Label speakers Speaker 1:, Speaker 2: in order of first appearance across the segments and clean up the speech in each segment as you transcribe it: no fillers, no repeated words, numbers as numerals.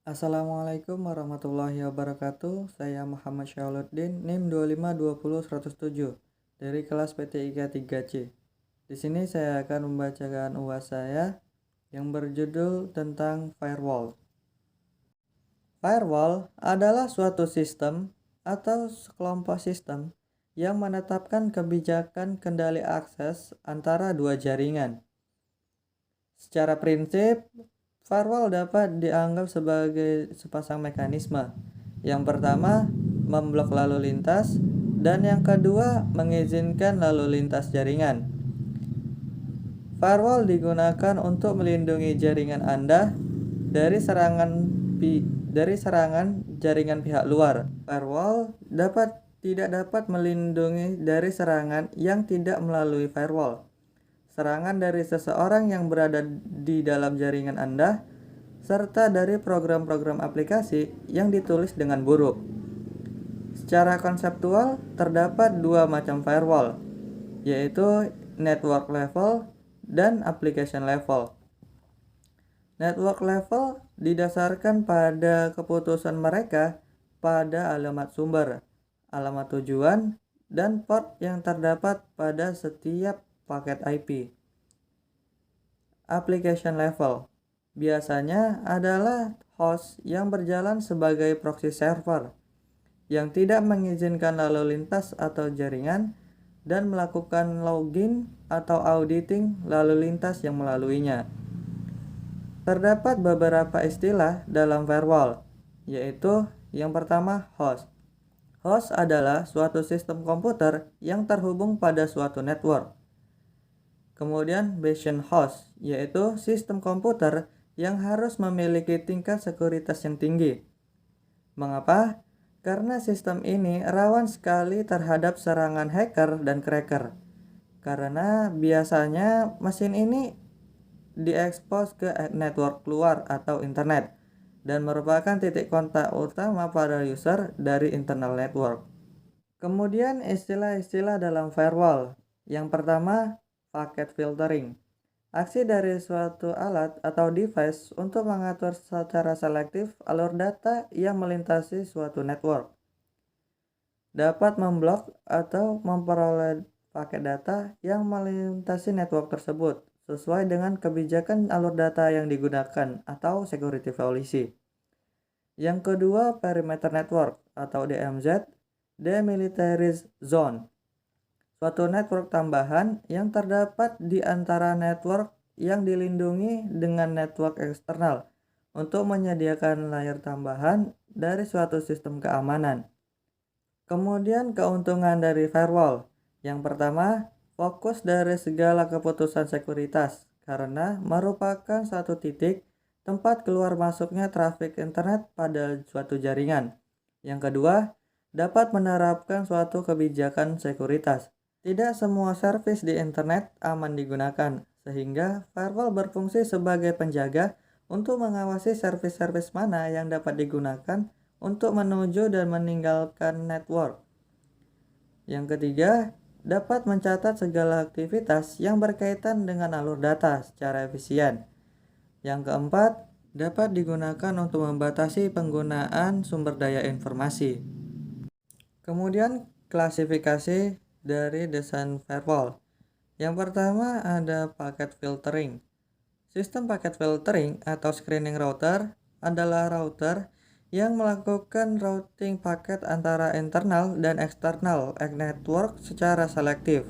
Speaker 1: Assalamualaikum warahmatullahi wabarakatuh. Saya Muhammad Syauluddin, NIM 2520107 dari kelas PTIK 3C. Di sini saya akan membacakan UAS saya yang berjudul tentang firewall. Firewall adalah suatu sistem atau sekelompok sistem yang menetapkan kebijakan kendali akses antara dua jaringan. Secara prinsip, firewall dapat dianggap sebagai sepasang mekanisme. Yang pertama, memblok lalu lintas, dan yang kedua, mengizinkan lalu lintas jaringan. Firewall digunakan untuk melindungi jaringan Anda dari serangan jaringan pihak luar. Firewall tidak dapat melindungi dari serangan yang tidak melalui firewall. Serangan dari seseorang yang berada di dalam jaringan Anda, serta dari program-program aplikasi yang ditulis dengan buruk. Secara konseptual, terdapat dua macam firewall, yaitu network level dan application level. Network level didasarkan pada keputusan mereka pada alamat sumber, alamat tujuan, dan port yang terdapat pada setiap paket IP. Application level biasanya adalah host yang berjalan sebagai proxy server yang tidak mengizinkan lalu lintas atau jaringan dan melakukan login atau auditing lalu lintas yang melaluinya. Terdapat beberapa istilah dalam firewall, yaitu yang pertama host. Host adalah suatu sistem komputer yang terhubung pada suatu network. Kemudian bastion host, yaitu sistem komputer yang harus memiliki tingkat sekuritas yang tinggi. Mengapa? Karena sistem ini rawan sekali terhadap serangan hacker dan cracker. Karena biasanya mesin ini diekspos ke network luar atau internet dan merupakan titik kontak utama para user dari internal network. Kemudian istilah-istilah dalam firewall. Yang pertama, packet filtering. Aksi dari suatu alat atau device untuk mengatur secara selektif alur data yang melintasi suatu network. Dapat memblok atau memperoleh paket data yang melintasi network tersebut sesuai dengan kebijakan alur data yang digunakan atau security policy. Yang kedua, perimeter network atau DMZ, demilitarized zone. Suatu network tambahan yang terdapat di antara network yang dilindungi dengan network eksternal untuk menyediakan layer tambahan dari suatu sistem keamanan. Kemudian keuntungan dari firewall. Yang pertama, fokus dari segala keputusan sekuritas karena merupakan satu titik tempat keluar masuknya trafik internet pada suatu jaringan. Yang kedua, dapat menerapkan suatu kebijakan sekuritas. Tidak semua servis di internet aman digunakan, sehingga firewall berfungsi sebagai penjaga untuk mengawasi servis-servis mana yang dapat digunakan untuk menuju dan meninggalkan network. Yang ketiga, dapat mencatat segala aktivitas yang berkaitan dengan alur data secara efisien. Yang keempat, dapat digunakan untuk membatasi penggunaan sumber daya informasi. Kemudian, klasifikasi dari desain firewall. Yang pertama ada packet filtering. Sistem packet filtering atau screening router adalah router yang melakukan routing paket antara internal dan eksternal network secara selektif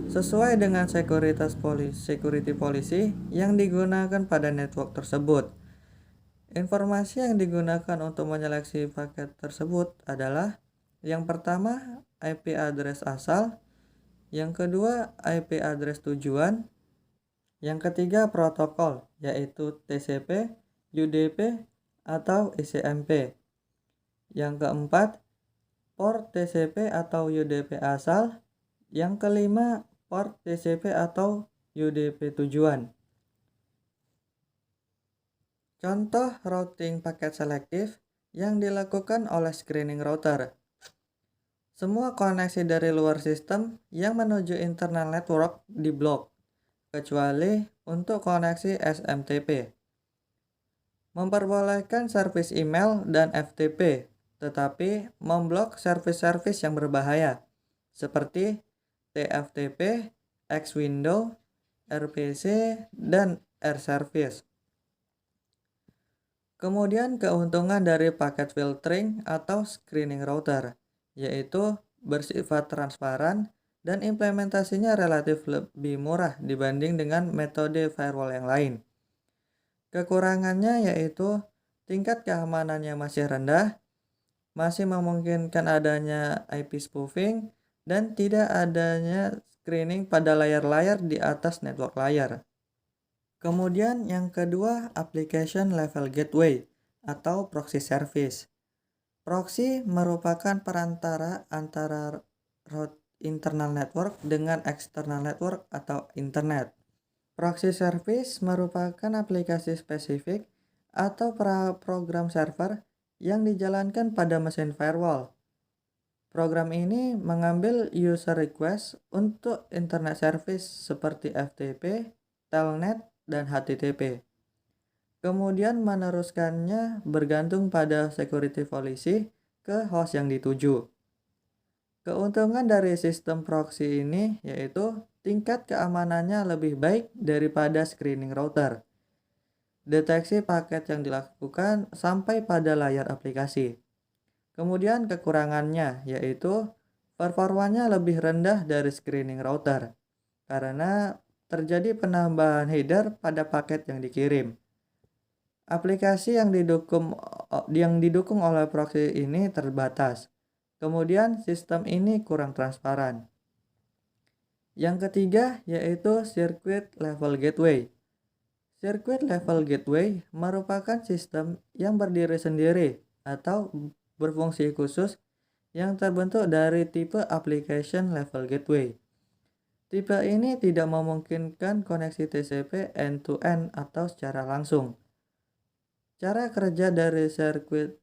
Speaker 1: sesuai dengan security policy yang digunakan pada network tersebut. Informasi yang digunakan untuk menyeleksi paket tersebut adalah yang pertama IP address asal, yang kedua IP address tujuan, yang ketiga protokol yaitu TCP, UDP, atau ICMP. Yang keempat port TCP atau UDP asal, yang kelima port TCP atau UDP tujuan. Contoh routing paket selektif yang dilakukan oleh screening router. Semua koneksi dari luar sistem yang menuju internal network diblok, kecuali untuk koneksi SMTP. memperbolehkan servis email dan FTP, tetapi memblok servis-servis yang berbahaya, seperti TFTP, X-Window, RPC, dan R-Service. Kemudian keuntungan dari paket filtering atau screening router, yaitu bersifat transparan dan implementasinya relatif lebih murah dibanding dengan metode firewall yang lain. Kekurangannya yaitu tingkat keamanannya masih rendah, masih memungkinkan adanya IP spoofing, dan tidak adanya screening pada layar-layar di atas network layar. Kemudian yang kedua, application level gateway atau proxy service. Proxy merupakan perantara antara route internal network dengan external network atau internet. Proxy service merupakan aplikasi spesifik atau program server yang dijalankan pada mesin firewall. Program ini mengambil user request untuk internet service seperti FTP, Telnet, dan HTTP. Kemudian meneruskannya bergantung pada security policy ke host yang dituju. Keuntungan dari sistem proxy ini yaitu tingkat keamanannya lebih baik daripada screening router. Deteksi paket yang dilakukan sampai pada layar aplikasi. Kemudian kekurangannya yaitu performanya lebih rendah dari screening router karena terjadi penambahan header pada paket yang dikirim. Aplikasi yang didukung oleh proxy ini terbatas. Kemudian sistem ini kurang transparan. Yang ketiga yaitu circuit level gateway. Circuit level gateway merupakan sistem yang berdiri sendiri atau berfungsi khusus yang terbentuk dari tipe application level gateway. Tipe ini tidak memungkinkan koneksi TCP end-to-end atau secara langsung. Cara kerja dari circuit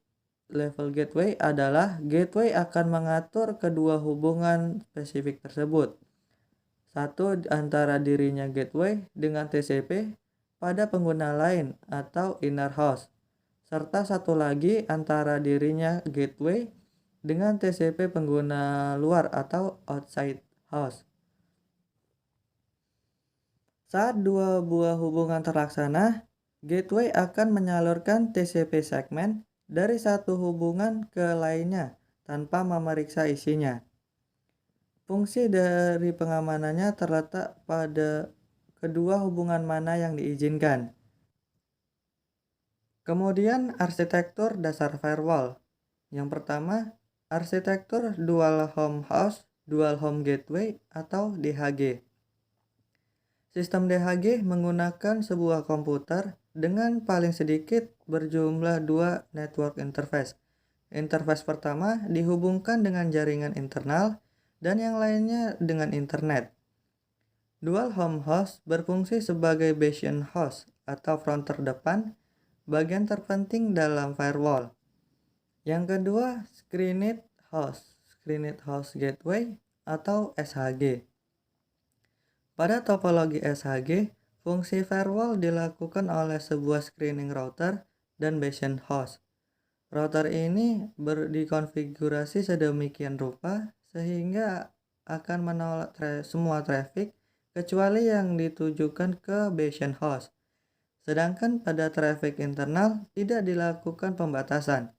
Speaker 1: level gateway adalah gateway akan mengatur kedua hubungan spesifik tersebut. Satu antara dirinya gateway dengan TCP pada pengguna lain atau inner host, serta satu lagi antara dirinya gateway dengan TCP pengguna luar atau outside host. Saat dua buah hubungan terlaksana, gateway akan menyalurkan TCP segmen dari satu hubungan ke lainnya tanpa memeriksa isinya. Fungsi dari pengamanannya terletak pada kedua hubungan mana yang diizinkan. Kemudian arsitektur dasar firewall. Yang pertama, arsitektur dual home host, dual home gateway atau DHG. Sistem DHG menggunakan sebuah komputer dengan paling sedikit berjumlah dua network interface. Interface pertama dihubungkan dengan jaringan internal dan yang lainnya dengan internet. Dual home host berfungsi sebagai bastion host atau front terdepan, bagian terpenting dalam firewall. Yang kedua, screened host gateway atau SHG. Pada topologi SHG, fungsi firewall dilakukan oleh sebuah screening router dan bastion host. Router ini dikonfigurasi sedemikian rupa sehingga akan menolak semua traffic kecuali yang ditujukan ke bastion host. Sedangkan pada traffic internal tidak dilakukan pembatasan.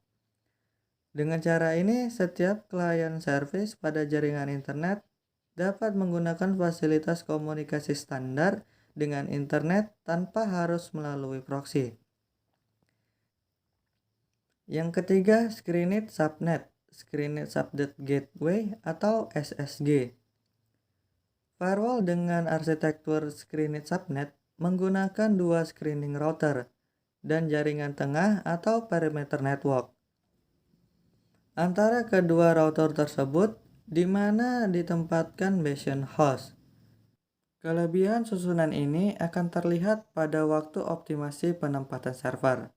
Speaker 1: Dengan cara ini, setiap klien service pada jaringan internet dapat menggunakan fasilitas komunikasi standar dengan internet tanpa harus melalui proxy. Yang ketiga, screened subnet gateway atau SSG. Firewall dengan arsitektur screened subnet menggunakan dua screening router dan jaringan tengah atau perimeter network. Antara kedua router tersebut di mana ditempatkan bastion host. Kelebihan susunan ini akan terlihat pada waktu optimasi penempatan server.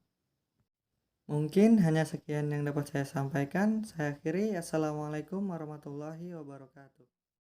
Speaker 1: Mungkin hanya sekian yang dapat saya sampaikan. Saya akhiri. Assalamualaikum warahmatullahi wabarakatuh.